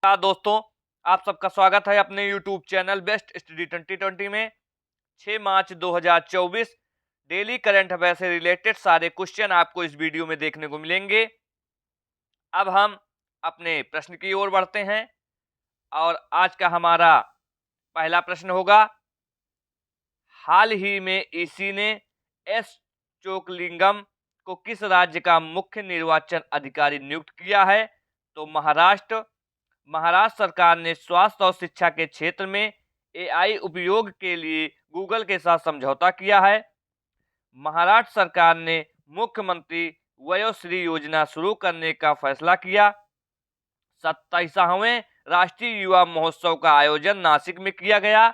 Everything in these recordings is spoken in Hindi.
नमस्कार दोस्तों, आप सबका स्वागत है अपने YouTube चैनल बेस्ट स्टडी 2020 में। 6 मार्च 2024 डेली करंट अफेयर से रिलेटेड सारे क्वेश्चन आपको इस वीडियो में देखने को मिलेंगे। अब हम अपने प्रश्न की ओर बढ़ते हैं और आज का हमारा पहला प्रश्न होगा, हाल ही में ईसी ने एस चोकलिंगम को किस राज्य का मुख्य निर्वाचन अधिकारी नियुक्त किया है? तो महाराष्ट्र सरकार ने स्वास्थ्य और शिक्षा के क्षेत्र में एआई उपयोग के लिए गूगल के साथ समझौता किया है। महाराष्ट्र सरकार ने मुख्यमंत्री वयोश्री योजना शुरू करने का फैसला किया। 27वें राष्ट्रीय युवा महोत्सव का आयोजन नासिक में किया गया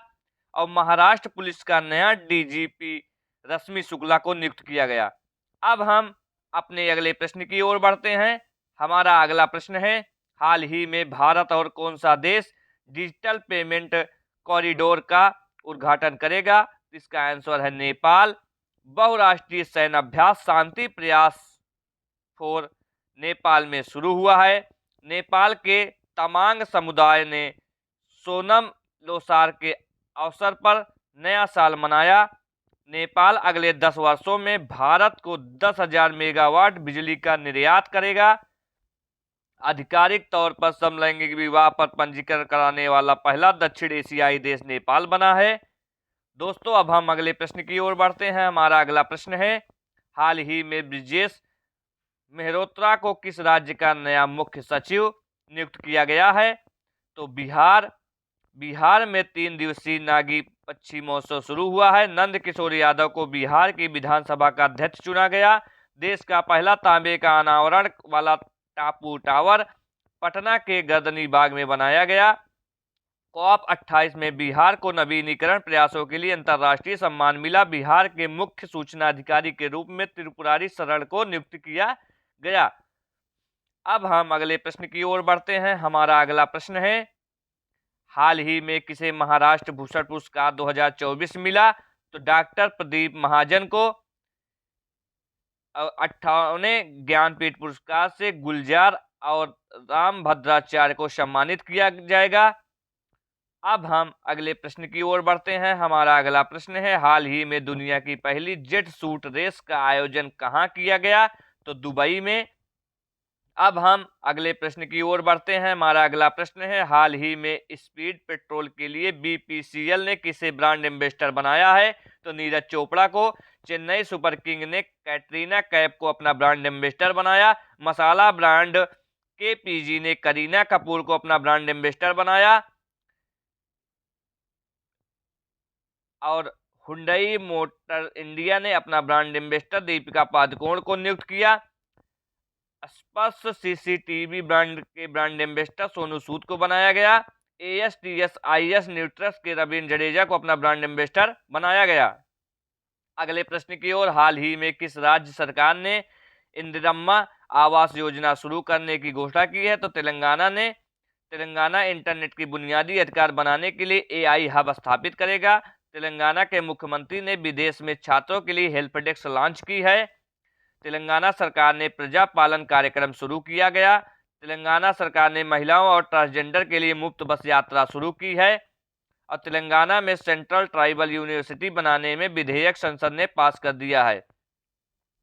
और महाराष्ट्र पुलिस का नया डीजीपी रश्मि शुक्ला को नियुक्त किया गया। अब हम अपने अगले प्रश्न की ओर बढ़ते हैं। हमारा अगला प्रश्न है, हाल ही में भारत और कौन सा देश डिजिटल पेमेंट कॉरिडोर का उद्घाटन करेगा? इसका आंसर है नेपाल। बहुराष्ट्रीय सैन्य अभ्यास शांति प्रयास 4 नेपाल में शुरू हुआ है। नेपाल के तमांग समुदाय ने सोनम लोसार के अवसर पर नया साल मनाया। नेपाल अगले 10 वर्षों में भारत को 10,000 मेगावाट बिजली का निर्यात करेगा। आधिकारिक तौर पर समलैंगिक विवाह पर पंजीकरण कराने वाला पहला दक्षिण एशियाई देश नेपाल बना है। दोस्तों, अब हम अगले प्रश्न की ओर बढ़ते हैं। हमारा अगला प्रश्न है, हाल ही में ब्रिजेश मेहरोत्रा को किस राज्य का नया मुख्य सचिव नियुक्त किया गया है? तो बिहार में 3 दिवसीय नागी पक्षी महोत्सव शुरू हुआ है। नंद किशोर यादव को बिहार की विधानसभा का अध्यक्ष चुना गया। देश का पहला तांबे का अनावरण वाला टापू टावर पटना के गर्दनी बाग में बनाया गया। COP 28 में बिहार को नवीनीकरण प्रयासों के लिए अंतर्राष्ट्रीय सम्मान मिला। बिहार के मुख्य सूचना अधिकारी के रूप में त्रिपुरारी शरण को नियुक्त किया गया। अब हम अगले प्रश्न की ओर बढ़ते हैं। हमारा अगला प्रश्न है, हाल ही में किसे महाराष्ट्र भूषण पुरस्कार 2024 मिला? तो डॉक्टर प्रदीप महाजन को 58वें ज्ञानपीठ पुरस्कार से गुलजार और राम भद्राचार्य को सम्मानित किया जाएगा। अब हम अगले प्रश्न की ओर बढ़ते हैं। हमारा अगला प्रश्न है, हाल ही में दुनिया की पहली जेट सूट रेस का आयोजन कहाँ किया गया? तो दुबई में। अब हम अगले प्रश्न की ओर बढ़ते हैं। हमारा अगला प्रश्न है, हाल ही में स्पीड पेट्रोल के लिए बीपीसीएल ने किसे ब्रांड एम्बेसडर बनाया है? तो नीरज चोपड़ा को। चेन्नई सुपर किंग ने कैटरीना कैफ को अपना ब्रांड एम्बेसडर बनाया। मसाला ब्रांड केपीजी ने करीना कपूर को अपना ब्रांड एम्बेसडर बनाया और हुंडई मोटर इंडिया ने अपना ब्रांड एम्बेसडर दीपिका पादुकोण को नियुक्त किया। स्पर्श सीसीटीवी ब्रांड के ब्रांड एम्बेसडर सोनू सूद को बनाया गया। ASTSIS न्यूट्रस के रवींद्र जडेजा को अपना ब्रांड एम्बेसडर बनाया गया। अगले प्रश्न की ओर, हाल ही में किस राज्य सरकार ने इंदिरम्मा आवास योजना शुरू करने की घोषणा की है? तो तेलंगाना ने। तेलंगाना इंटरनेट की बुनियादी अधिकार बनाने के लिए AI हब स्थापित करेगा। तेलंगाना के मुख्यमंत्री ने विदेश में छात्रों के लिए हेल्प डेस्क लॉन्च की है। तेलंगाना सरकार ने प्रजा पालन कार्यक्रम शुरू किया गया। तेलंगाना सरकार ने महिलाओं और ट्रांसजेंडर के लिए मुफ्त बस यात्रा शुरू की है और तेलंगाना में सेंट्रल ट्राइबल यूनिवर्सिटी बनाने में विधेयक संसद ने पास कर दिया है।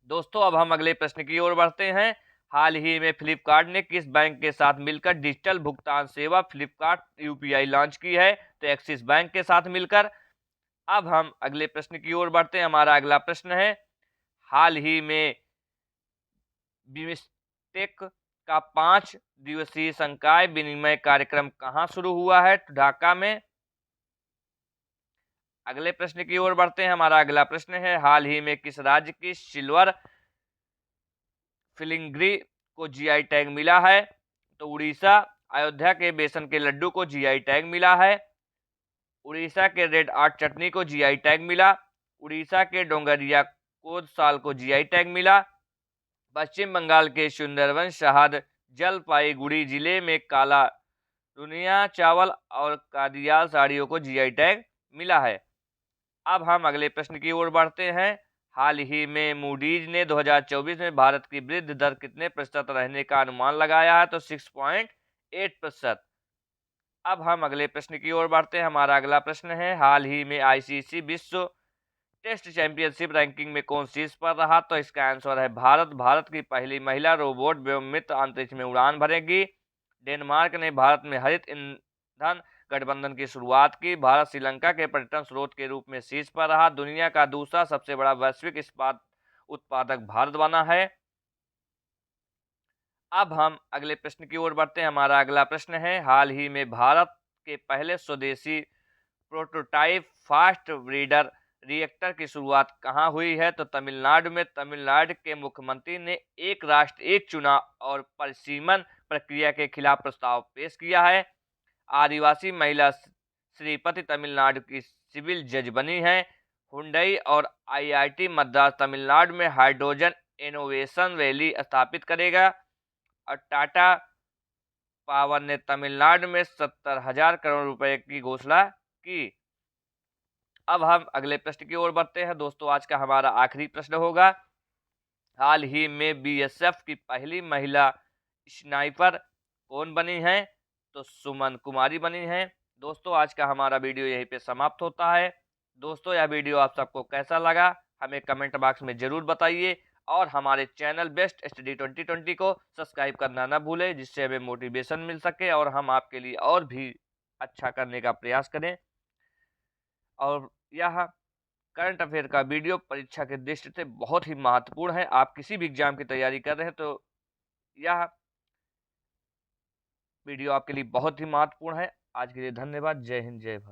दोस्तों, अब हम अगले प्रश्न की ओर बढ़ते हैं। हाल ही में फ्लिपकार्ट ने किस बैंक के साथ मिलकर डिजिटल भुगतान सेवा फ्लिपकार्ट UPI लॉन्च की है? तो एक्सिस बैंक के साथ मिलकर। अब हम अगले प्रश्न की ओर बढ़ते हैं। हमारा अगला प्रश्न है, हाल ही में बिम्स्टेक का 5 दिवसीय संकाय विनिमय कार्यक्रम कहाँ शुरू हुआ है? तो ढाका में। अगले प्रश्न की ओर बढ़ते हैं। हमारा अगला प्रश्न है, हाल ही में किस राज्य की सिल्वर फिलिग्री को GI टैग मिला है? तो उड़ीसा। अयोध्या के बेसन के लड्डू को GI टैग मिला है। उड़ीसा के रेड आर्ट चटनी को GI टैग मिला। उड़ीसा के डोंगरिया कोद साल को GI टैग मिला। पश्चिम बंगाल के सुंदरवन शहद जलपाईगुड़ी जिले में काला दुनिया चावल और कादियाल साड़ियों को GI टैग मिला है। अब हम अगले प्रश्न की ओर बढ़ते हैं। हाल ही में मूडीज ने 2024 में भारत की वृद्धि दर कितने प्रतिशत रहने का अनुमान लगाया है? तो 6.8%। अब हम अगले प्रश्न की ओर बढ़ते हैं। हमारा अगला प्रश्न है, हाल ही में आईसीसी विश्व टेस्ट चैंपियनशिप रैंकिंग में कौन शीर्ष पर रहा? तो इसका आंसर है भारत। भारत की पहली महिला रोबोट व्योममित्र अंतरिक्ष में उड़ान भरेगी। डेनमार्क ने भारत में हरित ईंधन गठबंधन की शुरुआत की। भारत श्रीलंका के पर्यटन स्रोत के रूप में शीर्ष पर रहा। दुनिया का दूसरा सबसे बड़ा वैश्विक इस्पात उत्पादक भारत बना है। अब हम अगले प्रश्न की ओर बढ़ते हैं। हमारा अगला प्रश्न है, हाल ही में भारत के पहले स्वदेशी प्रोटोटाइप फास्ट ब्रीडर रिएक्टर की शुरुआत कहाँ हुई है? तो तमिलनाडु में। तमिलनाडु के मुख्यमंत्री ने एक राष्ट्र एक चुनाव और परिसीमन प्रक्रिया के खिलाफ प्रस्ताव पेश किया है। आदिवासी महिला श्रीपति तमिलनाडु की सिविल जज बनी है। हुंडई और आईआईटी मद्रास तमिलनाडु में हाइड्रोजन इनोवेशन वैली स्थापित करेगा। और टाटा पावर ने तमिलनाडु में 70,000 करोड़ रुपए की घोषणा की। अब हम अगले प्रश्न की ओर बढ़ते हैं। दोस्तों, आज का हमारा आखिरी प्रश्न होगा, हाल ही में बीएसएफ की पहली महिला स्नाइपर कौन बनी है? तो सुमन कुमारी बनी है। दोस्तों, आज का हमारा वीडियो यहीं पे समाप्त होता है। दोस्तों, यह वीडियो आप सबको कैसा लगा हमें कमेंट बॉक्स में जरूर बताइए, और हमारे चैनल बेस्ट स्टडी 2020 को सब्सक्राइब करना ना भूलें, जिससे हमें मोटिवेशन मिल सके और हम आपके लिए और भी अच्छा करने का प्रयास करें। और यह करंट अफेयर का वीडियो परीक्षा के दृष्टि से बहुत ही महत्वपूर्ण है। आप किसी भी एग्जाम की तैयारी कर रहे हैं तो यह वीडियो आपके लिए बहुत ही महत्वपूर्ण है। आज के लिए धन्यवाद। जय हिंद, जय भारत।